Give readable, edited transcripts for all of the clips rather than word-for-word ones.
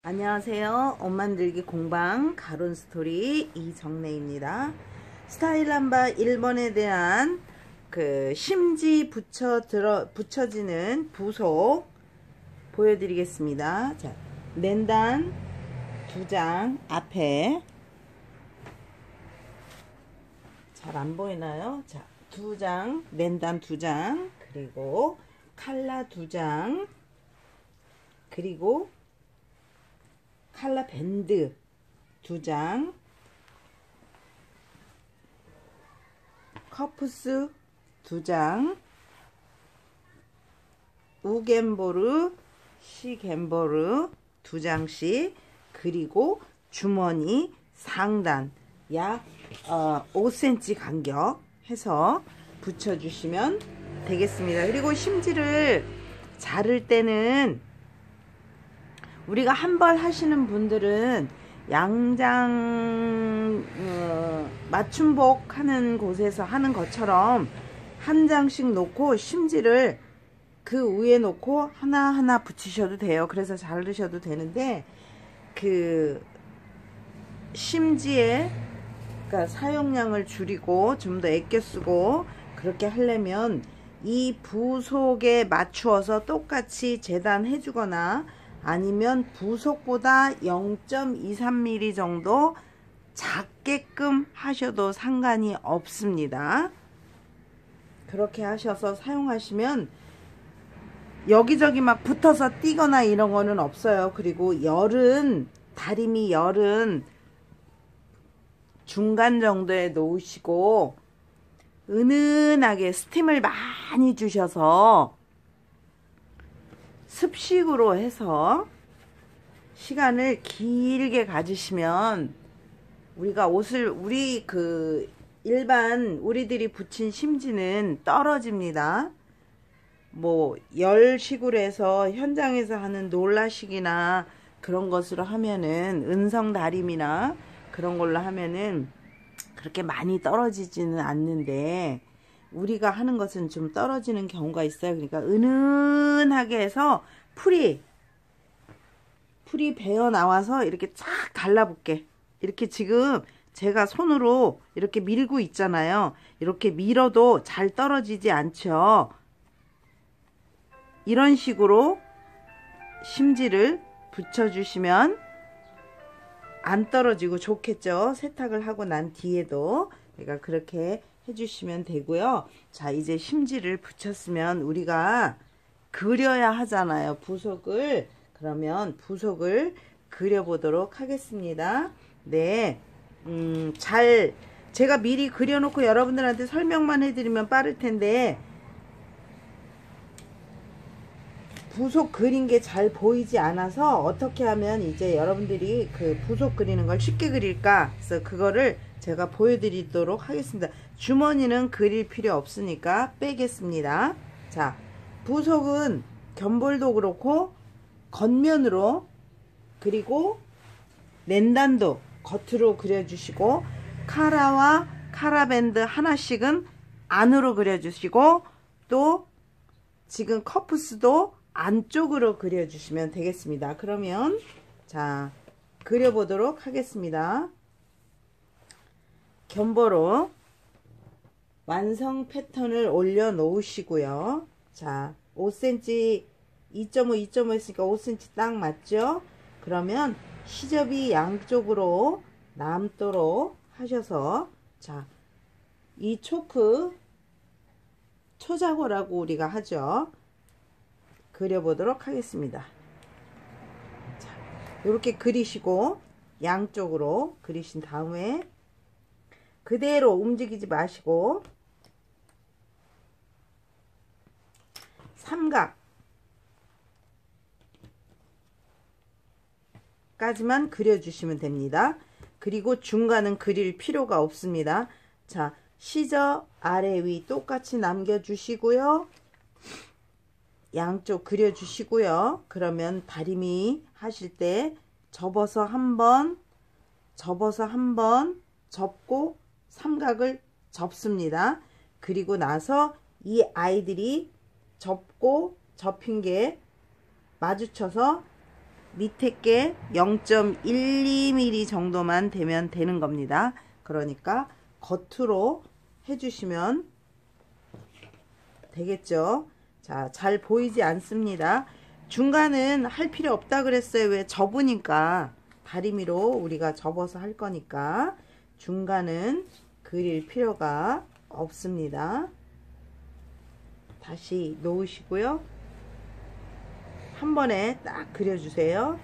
안녕하세요. 옷 만들기 공방 가론스토리 이정래입니다. 스타일남바 1번에 대한 심지 붙여지는 부속 보여드리겠습니다. 자, 랜단 2장 앞에 잘 안 보이나요? 자, 2장, 랜단 2장, 그리고 칼라 2장, 그리고 칼라 밴드 2장, 커프스 2장, 우겜보르, 시겜보르 2장씩, 그리고 주머니 상단 약 5cm 간격 해서 붙여주시면 되겠습니다. 그리고 심지를 자를 때는 우리가 한 벌 하시는 분들은 양장 맞춤복 하는 곳에서 하는 것처럼 한 장씩 놓고 심지를 그 위에 놓고 하나하나 붙이셔도 돼요. 그래서 자르셔도 되는데 심지에 그러니까 사용량을 줄이고 좀 더 아껴 쓰고 그렇게 하려면 이 부속에 맞추어서 똑같이 재단해 주거나 아니면 부속보다 0.23mm 정도 작게끔 하셔도 상관이 없습니다. 그렇게 하셔서 사용하시면 여기저기 막 붙어서 띄거나 이런 거는 없어요. 그리고 열은 다리미 열은 중간 정도에 놓으시고 은은하게 스팀을 많이 주셔서 습식으로 해서 시간을 길게 가지시면 우리가 옷을 일반 우리들이 붙인 심지는 떨어집니다. 뭐 열식으로 해서 현장에서 하는 놀라식이나 그런 것으로 하면은 은성 다림이나 그런 걸로 하면은 그렇게 많이 떨어지지는 않는데 우리가 하는 것은 좀 떨어지는 경우가 있어요. 그러니까 은은하게 해서 풀이 배어 나와서 이렇게 쫙 달라붙게, 이렇게 지금 제가 손으로 이렇게 밀고 있잖아요. 이렇게 밀어도 잘 떨어지지 않죠. 이런 식으로 심지를 붙여주시면 안 떨어지고 좋겠죠. 세탁을 하고 난 뒤에도. 그러니까 그렇게 해주시면 되고요. 자, 이제 심지를 붙였으면 우리가 그려야 하잖아요. 부속을. 그러면 부속을 그려보도록 하겠습니다. 네. 제가 미리 그려놓고 여러분들한테 설명만 해드리면 빠를 텐데 부속 그린 게 잘 보이지 않아서 어떻게 하면 이제 여러분들이 그 부속 그리는 걸 쉽게 그릴까, 그래서 그거를 제가 보여드리도록 하겠습니다. 주머니는 그릴 필요 없으니까 빼겠습니다. 자, 부속은 견볼도 그렇고 겉면으로, 그리고 랜단도 겉으로 그려주시고 카라와 카라밴드 하나씩은 안으로 그려주시고 또 지금 커프스도 안쪽으로 그려주시면 되겠습니다. 그러면 자, 그려보도록 하겠습니다. 견보로 완성 패턴을 올려 놓으시고요. 자, 5cm 2.5 했으니까 5cm 딱 맞죠? 그러면 시접이 양쪽으로 남도록 하셔서, 자, 이 초크 초자고라고 우리가 하죠. 그려보도록 하겠습니다. 자, 이렇게 그리시고 양쪽으로 그리신 다음에 그대로 움직이지 마시고 삼각 까지만 그려주시면 됩니다. 그리고 중간은 그릴 필요가 없습니다. 자, 시저 아래 위 똑같이 남겨주시고요. 양쪽 그려주시고요. 그러면 다리미 하실 때 접어서 한번 접고 삼각을 접습니다. 그리고 나서 이 아이들이 접고 접힌 게 마주쳐서 밑에 게 0.12mm 정도만 되면 되는 겁니다. 그러니까 겉으로 해주시면 되겠죠. 자, 잘 보이지 않습니다. 중간은 할 필요 없다 그랬어요. 왜? 접으니까 다리미로 우리가 접어서 할 거니까 중간은 그릴 필요가 없습니다. 다시 놓으시고요. 한 번에 딱 그려주세요.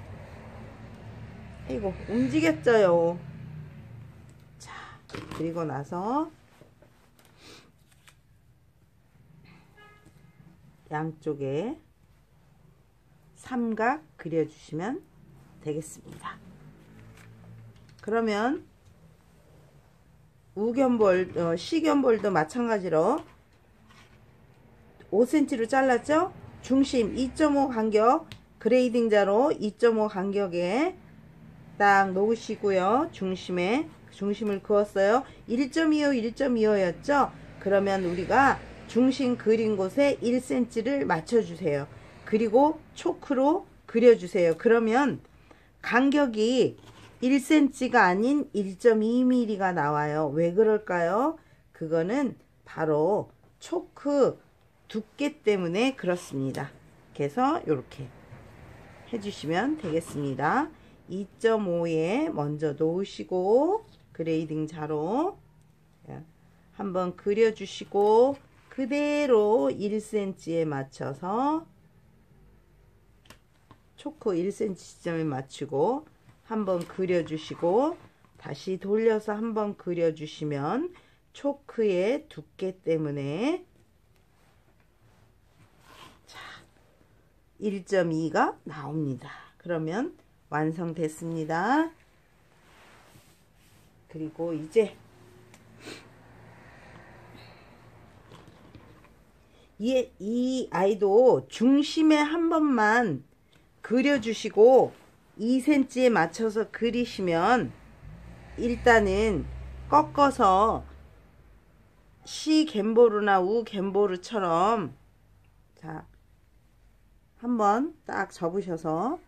이거 움직였어요. 자, 그리고 나서 양쪽에 삼각 그려주시면 되겠습니다. 그러면 우견볼, 시견볼도 마찬가지로 5cm로 잘랐죠? 중심 2.5 간격, 그레이딩 자로 2.5 간격에 딱 놓으시고요. 중심을 그었어요. 1.25, 1.25였죠? 그러면 우리가 중심 그린 곳에 1cm를 맞춰주세요. 그리고 초크로 그려주세요. 그러면 간격이 1cm가 아닌 1.2mm가 나와요. 왜 그럴까요? 그거는 바로 초크 두께 때문에 그렇습니다. 그래서 이렇게 해주시면 되겠습니다. 2.5에 먼저 놓으시고 그레이딩 자로 한번 그려주시고 그대로 1cm에 맞춰서 초크 1cm 지점에 맞추고 한번 그려주시고 다시 돌려서 한번 그려주시면 초크의 두께 때문에 1.2가 나옵니다. 그러면 완성됐습니다. 그리고 이제 이 아이도 중심에 한 번만 그려주시고 2cm에 맞춰서 그리시면 일단은 꺾어서 시 갬보르나 우 갬보르처럼 자 한번 딱 접으셔서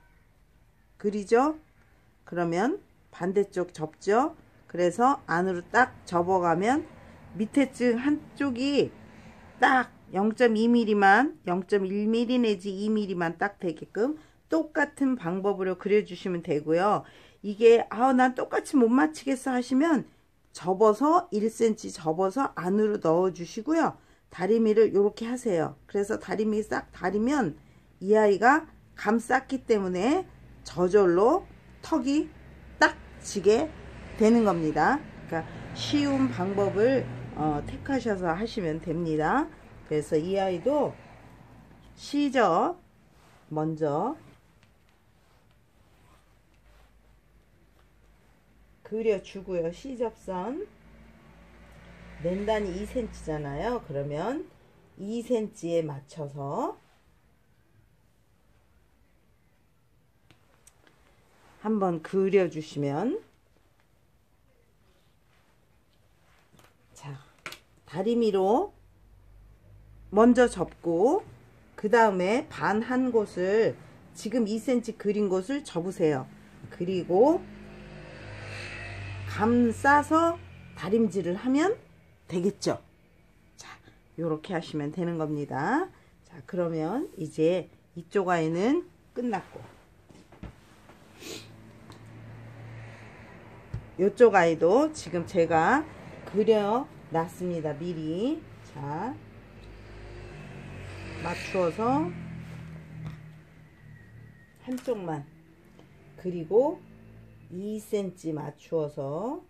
그리죠. 그러면 반대쪽 접죠. 그래서 안으로 딱 접어가면 밑에 층 한쪽이 딱 0.2mm만 0.1mm 내지 2mm만 딱 되게끔 똑같은 방법으로 그려주시면 되고요. 이게 난 똑같이 못 맞추겠어 하시면 접어서 1cm 접어서 안으로 넣어 주시고요. 다리미를 이렇게 하세요. 그래서 다리미 싹 다리면 이 아이가 감쌌기 때문에 저절로 턱이 딱 지게 되는 겁니다. 그러니까 쉬운 방법을 택하셔서 하시면 됩니다. 그래서 이 아이도 시접 먼저 그려주고요. 시접선 낸단이 2cm잖아요. 그러면 2cm에 맞춰서 한번 그려주시면 자 다리미로 먼저 접고 그 다음에 반 한 곳을 지금 2cm 그린 곳을 접으세요. 그리고 감싸서 다림질을 하면 되겠죠. 자, 요렇게 하시면 되는 겁니다. 자, 그러면 이제 이쪽 아이는 끝났고 요쪽 아이도 지금 제가 그려 놨습니다. 미리. 자, 맞추어서 한쪽만 그리고 2cm 맞추어서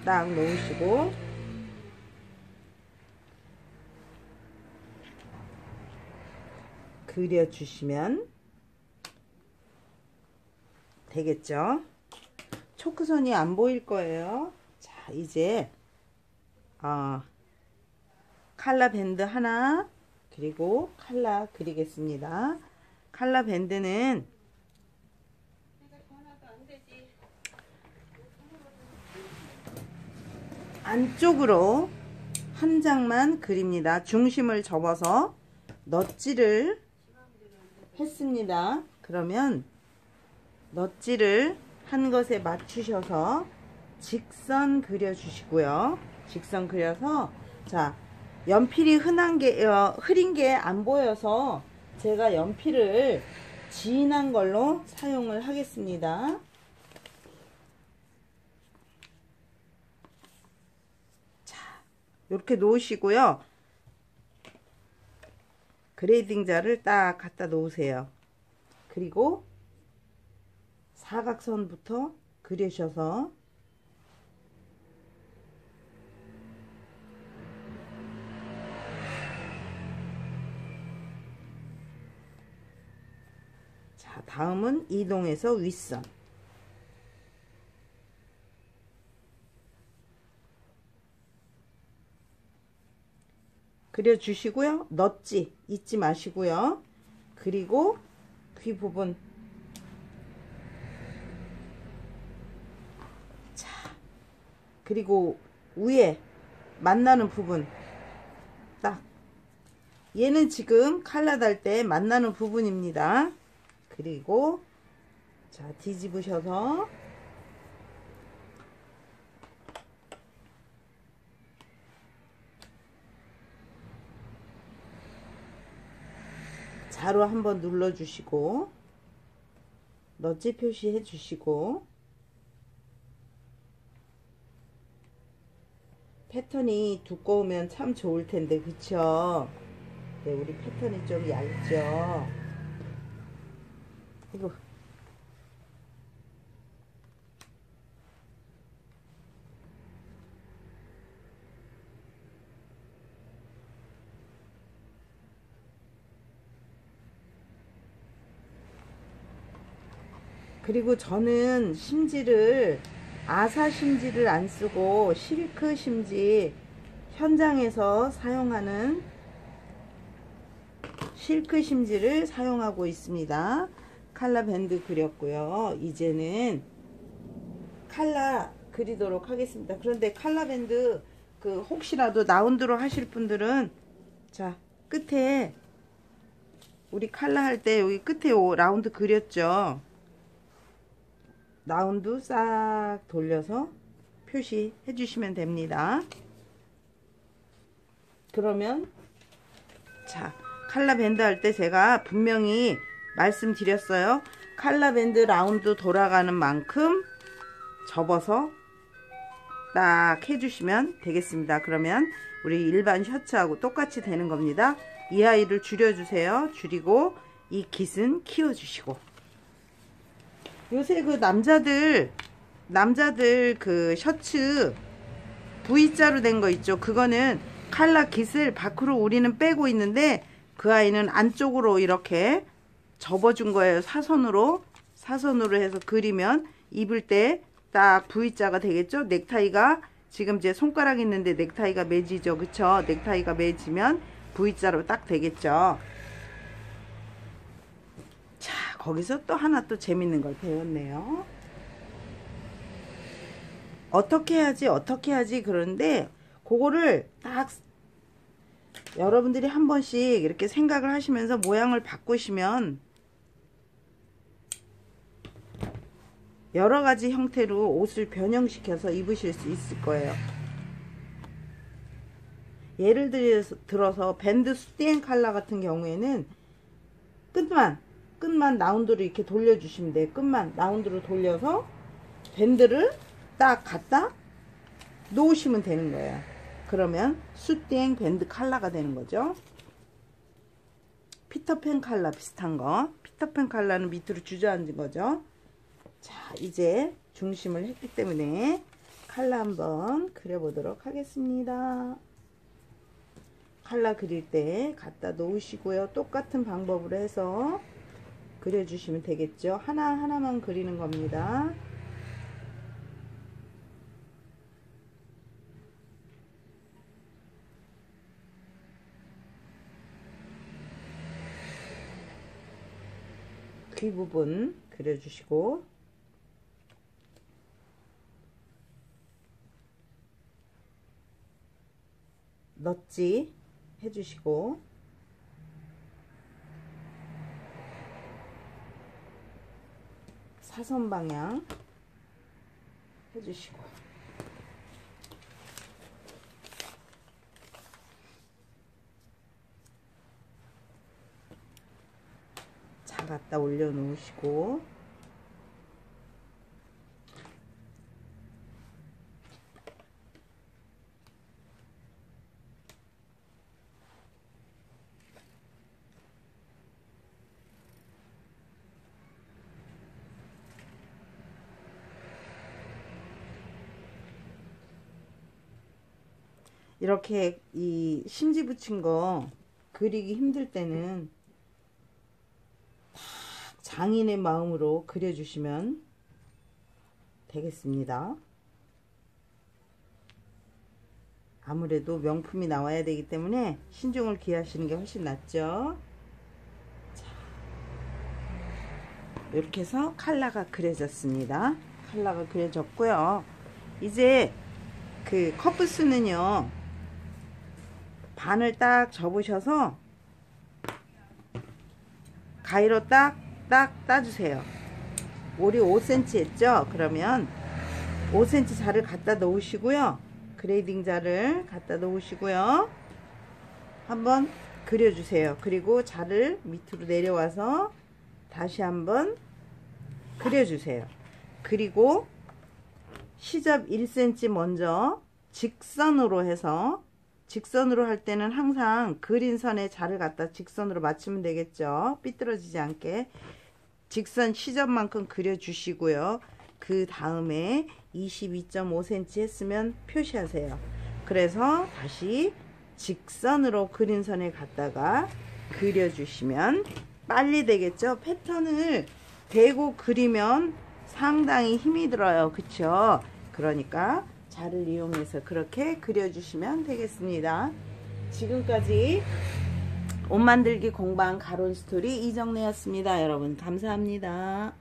딱 놓으시고 그려주시면 되겠죠. 초크선이 안 보일 거예요. 자, 이제 칼라 밴드 하나 그리고 칼라 그리겠습니다. 칼라 밴드는 안쪽으로 한 장만 그립니다. 중심을 접어서 넛지를 했습니다. 그러면 넛지를 한 것에 맞추셔서 직선 그려주시고요. 직선 그려서, 자, 연필이 흐린 게 안 보여서 제가 연필을 진한 걸로 사용을 하겠습니다. 자, 이렇게 놓으시고요. 그레이딩 자를 딱 갖다 놓으세요. 그리고 사각선부터 그리셔서 자, 다음은 이동해서 윗선. 그려주시고요. 넛지 잊지 마시고요. 그리고 귀 부분. 자, 그리고 위에 만나는 부분. 딱. 얘는 지금 칼라 달 때 만나는 부분입니다. 그리고 자, 뒤집으셔서 자로 한번 눌러주시고 넛지 표시해 주시고, 패턴이 두꺼우면 참 좋을 텐데, 그쵸? 네, 우리 패턴이 좀 얇죠? 이거 그리고 저는 심지를 아사 심지를 안 쓰고 실크 심지, 현장에서 사용하는 실크 심지를 사용하고 있습니다. 칼라 밴드 그렸고요. 이제는 칼라 그리도록 하겠습니다. 그런데 칼라 밴드 그 혹시라도 라운드로 하실 분들은, 자, 끝에 우리 칼라 할 때 여기 끝에 라운드 그렸죠. 라운드 싹 돌려서 표시해 주시면 됩니다. 그러면 자, 칼라 밴드 할 때 제가 분명히 말씀드렸어요. 칼라 밴드 라운드 돌아가는 만큼 접어서 딱 해주시면 되겠습니다. 그러면 우리 일반 셔츠하고 똑같이 되는 겁니다. 이 아이를 줄여주세요. 줄이고 이 깃은 키워주시고. 요새 그 남자들 그 셔츠 V자로 된 거 있죠. 그거는 칼라 깃을 밖으로 우리는 빼고 있는데 그 아이는 안쪽으로 이렇게 접어준 거예요. 사선으로 해서 그리면 입을 때 딱 V자가 되겠죠. 넥타이가 지금 제 손가락 있는데 넥타이가 매지죠. 그쵸? 넥타이가 매지면 V자로 딱 되겠죠. 자, 거기서 또 하나 또 재밌는 걸 배웠네요. 어떻게 해야지 그러는데 그거를 딱 여러분들이 한 번씩 이렇게 생각을 하시면서 모양을 바꾸시면 여러 가지 형태로 옷을 변형시켜서 입으실 수 있을 거예요. 예를 들어서 밴드 수디엔 칼라 같은 경우에는 끝만 라운드로 이렇게 돌려주시면 돼요. 끝만 라운드로 돌려서 밴드를 딱 갖다 놓으시면 되는 거예요. 그러면 수디엔 밴드 칼라가 되는 거죠. 피터팬 칼라 비슷한 거. 피터팬 칼라는 밑으로 주저앉은 거죠. 자, 이제 중심을 했기 때문에 칼라 한번 그려보도록 하겠습니다. 칼라 그릴 때 갖다 놓으시고요. 똑같은 방법으로 해서 그려주시면 되겠죠. 하나하나만 그리는 겁니다. 귀 부분 그려주시고, 넛지 해주시고, 사선 방향 해주시고, 자 갖다 올려놓으시고, 이렇게 이 심지 붙인 거 그리기 힘들 때는 장인의 마음으로 그려주시면 되겠습니다. 아무래도 명품이 나와야 되기 때문에 신중을 기하시는 게 훨씬 낫죠. 자, 이렇게 해서 칼라가 그려졌습니다. 칼라가 그려졌고요. 이제 그 커프스는요, 반을 딱 접으셔서 가위로 딱 따주세요. 우리 5cm 했죠? 그러면 5cm 자를 갖다 놓으시고요. 그레이딩 자를 갖다 놓으시고요. 한번 그려주세요. 그리고 자를 밑으로 내려와서 다시 한번 그려주세요. 그리고 시접 1cm 먼저 직선으로 해서, 직선으로 할 때는 항상 그린 선에 자를 갖다 직선으로 맞추면 되겠죠. 삐뚤어지지 않게 직선 시접만큼 그려주시고요. 그 다음에 22.5cm 했으면 표시하세요. 그래서 다시 직선으로 그린 선에 갖다가 그려주시면 빨리 되겠죠. 패턴을 대고 그리면 상당히 힘이 들어요. 그쵸? 그러니까 자를 이용해서 그렇게 그려주시면 되겠습니다. 지금까지 옷 만들기 공방 가론 스토리 이정래였습니다. 여러분 감사합니다.